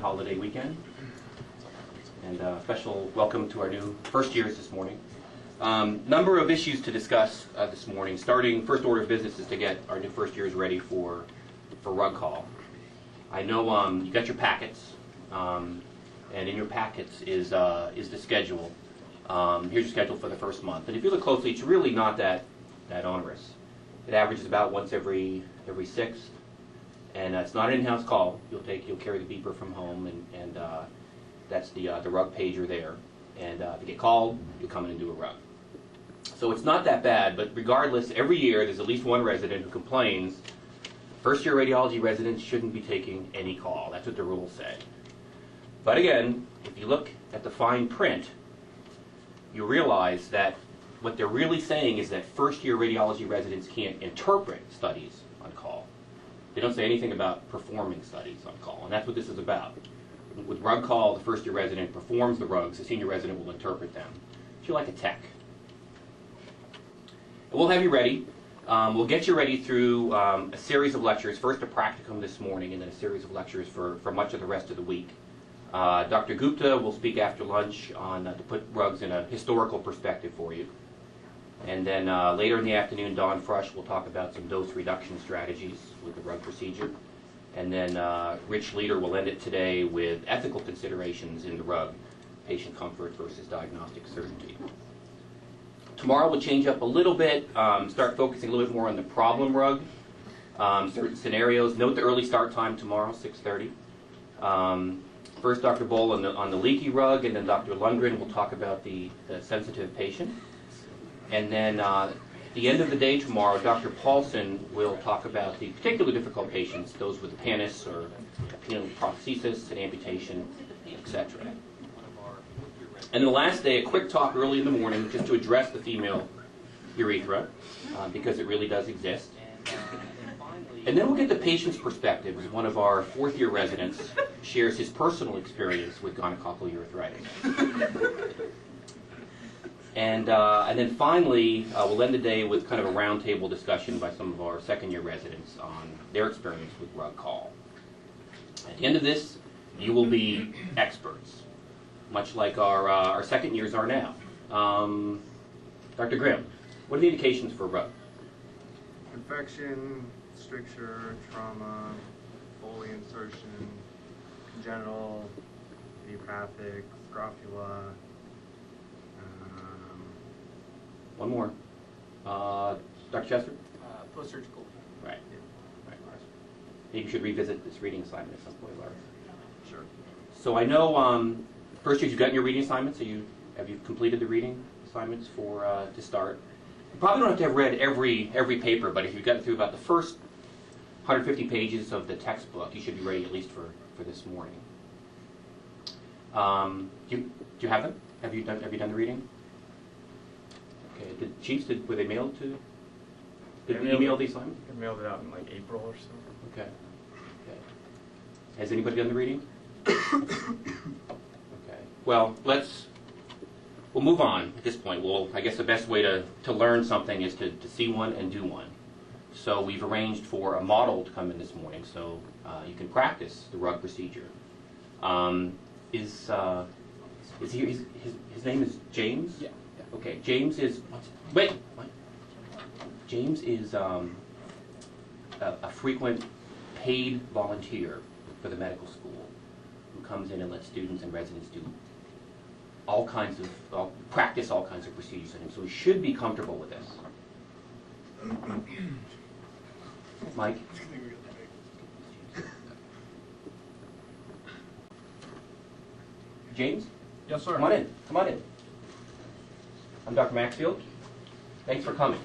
holiday weekend. And special welcome to our new first years this morning. Number of issues to discuss this morning. Starting, first order of business is to get our new first years ready for rug call. I know you got your packets, and in your packets is the schedule. Here's your schedule for the first month. And if you look closely, it's really not that onerous. It averages about once every sixth, and it's not an in-house call. You'll carry the beeper from home, and that's the rug pager there. And if you get called, you come in and do a rug. So it's not that bad, but regardless, every year there's at least one resident who complains first-year radiology residents shouldn't be taking any call. That's what the rules say. But again, if you look at the fine print, you realize that what they're really saying is that first-year radiology residents can't interpret studies on call. They don't say anything about performing studies on call, and that's what this is about. With rug call, the first-year resident performs the rugs. The senior resident will interpret them. You're like a tech. And we'll have you ready. We'll get you ready through a series of lectures, first a practicum this morning, and then a series of lectures for much of the rest of the week. Dr. Gupta will speak after lunch on to put rugs in a historical perspective for you. And then later in the afternoon, Don Frush will talk about some dose reduction strategies with the rug procedure. And then Rich Leader will end it today with ethical considerations in the rug, patient comfort versus diagnostic certainty. Tomorrow we'll change up a little bit, start focusing a little bit more on the problem rug, certain scenarios. Note the early start time tomorrow, 6:30. First, Dr. Boll on the leaky rug, and then Dr. Lundgren will talk about the sensitive patient. And then at the end of the day tomorrow, Dr. Paulson will talk about the particularly difficult patients, those with panis or penile prosthesis and amputation, etc. And then the last day, a quick talk early in the morning just to address the female urethra, because it really does exist. And then we'll get the patient's perspective as one of our fourth-year residents shares his personal experience with gonococcal urethritis. And then finally, we'll end the day with kind of a roundtable discussion by some of our second-year residents on their experience with rug call. At the end of this, you will be experts, much like our second years are now. Dr. Grimm, what are the indications for rug? Infection, stricture, trauma, Foley insertion, congenital, idiopathic, scrofula. One more. Dr. Chester? Post-surgical. Right. Right. Maybe you should revisit this reading assignment at some point, Laura. Sure. So I know first year you've gotten your reading assignments. So have you completed the reading assignments for to start? You probably don't have to have read every paper, but if you've gotten through about the first 150 pages of the textbook, you should be ready at least for this morning. Do you have them? Have you done the reading? Okay. Did Chiefs, were they mailed to? Did we email the assignment? I mailed it out in like April or so. Okay. Okay. Has anybody done the reading? Okay. Well, we'll move on at this point. I guess the best way to learn something is to see one and do one. So we've arranged for a model to come in this morning, so you can practice the rug procedure. His name is James? Yeah. Okay, James is, what? James is a frequent paid volunteer for the medical school who comes in and lets students and residents do practice all kinds of procedures on him. So he should be comfortable with this. Mike? James? Yes, sir. Come on in. Come on in. I'm Dr. Maxfield. Thanks for coming.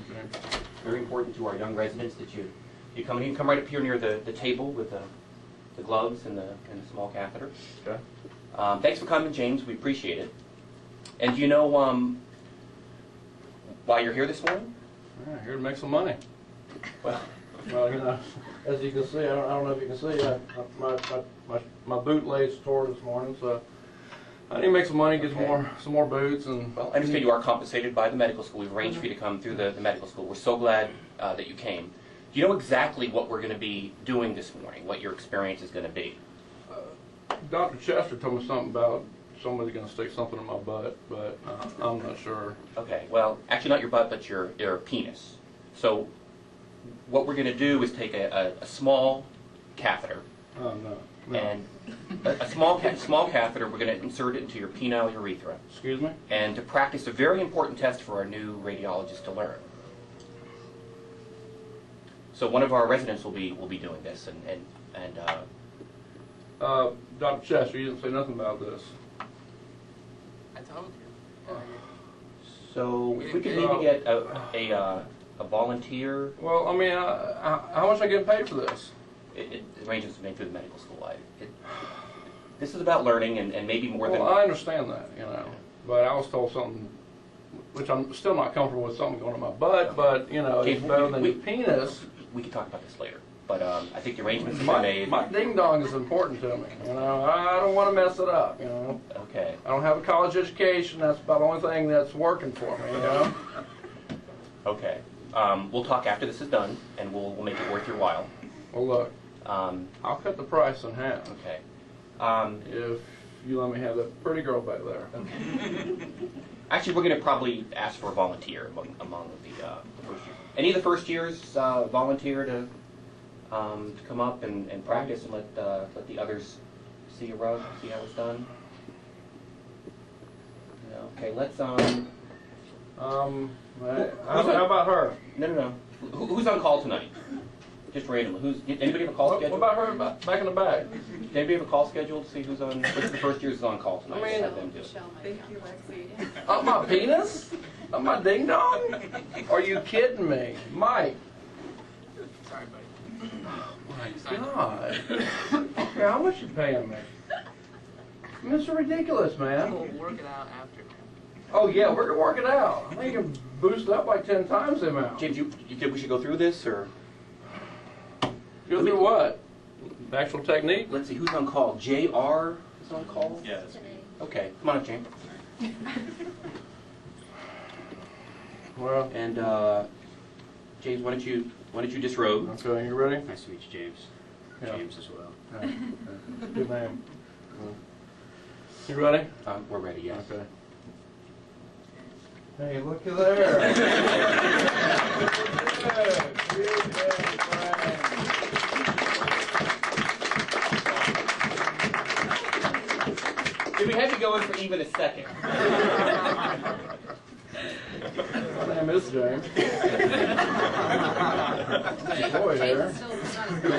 Very important to our young residents that you come in. You can come right up here near the table with the gloves and the small catheter. Okay. Thanks for coming, James. We appreciate it. And do you know why you're here this morning? Yeah, here to make some money. Well, Well, you know, as you can see, I don't know if you can see, my boot lace tore this morning, so I need to make some money, get some more boots, and. Well, I understand you are compensated by the medical school. We've arranged for you to come through the medical school. We're so glad that you came. Do you know exactly what we're going to be doing this morning? What your experience is going to be? Dr. Chester told me something about somebody's going to stick something in my butt, but I'm not sure. Okay, well, actually not your butt, but your penis. So what we're going to do is take a small catheter, Oh, no. and a small catheter, we're going to insert it into your penile urethra, Excuse me? and to practice a very important test for our new radiologists to learn. So one of our residents will be doing this, and Dr. Chester, you didn't say nothing about this. I told you. so if we could maybe get a volunteer. Well, I mean, how much I get paid for this? It ranges to make through the medical school. This is about learning, and maybe more than. Well, I understand that, you know, but I was told something, which I'm still not comfortable with something going in my butt, but, you know, it's better than the penis. We can talk about this later, but I think the arrangements have been made. My ding-dong is important to me, you know. I don't want to mess it up, you know. Okay. I don't have a college education. That's about the only thing that's working for me, you know. Okay. We'll talk after this is done, and we'll make it worth your while. Well, look, Um, I'll cut the price in half okay. if you let me have that pretty girl back there. Actually, we're going to probably ask for a volunteer among the first years. Any of the first years volunteer to come up and practice and let the others see a rug, see how it's done? No. Okay, let's. How about her? No. Who's on call tonight? Just randomly. Anybody have a call What scheduled? about her back in the bag? Did anybody have a call scheduled to see who's on? Which of the first years is on call tonight? I mean- Have them do it. Thank you, Lexi. Up my penis? Up my ding dong? Are you kidding me? Mike, Sorry, buddy. my God. Okay, how much you paying me? I mean, it's ridiculous, man. We'll work it out after. Oh, yeah, we're going to work it out. I think you can boost it up like 10 times the amount. James, you think we should go through this, or Go through what? The actual technique? let's see who's on call? JR is on call. Yes. Okay, come on up, James. Well, And James, why don't you disrobe? okay, you ready? Nice to meet you, James. Yeah. James as well. Yeah. Good name. You ready? We're ready. Yes. Okay. Hey, looky there. Did we have you go in for even a second? My name is James. Boy, there. James is still not as good.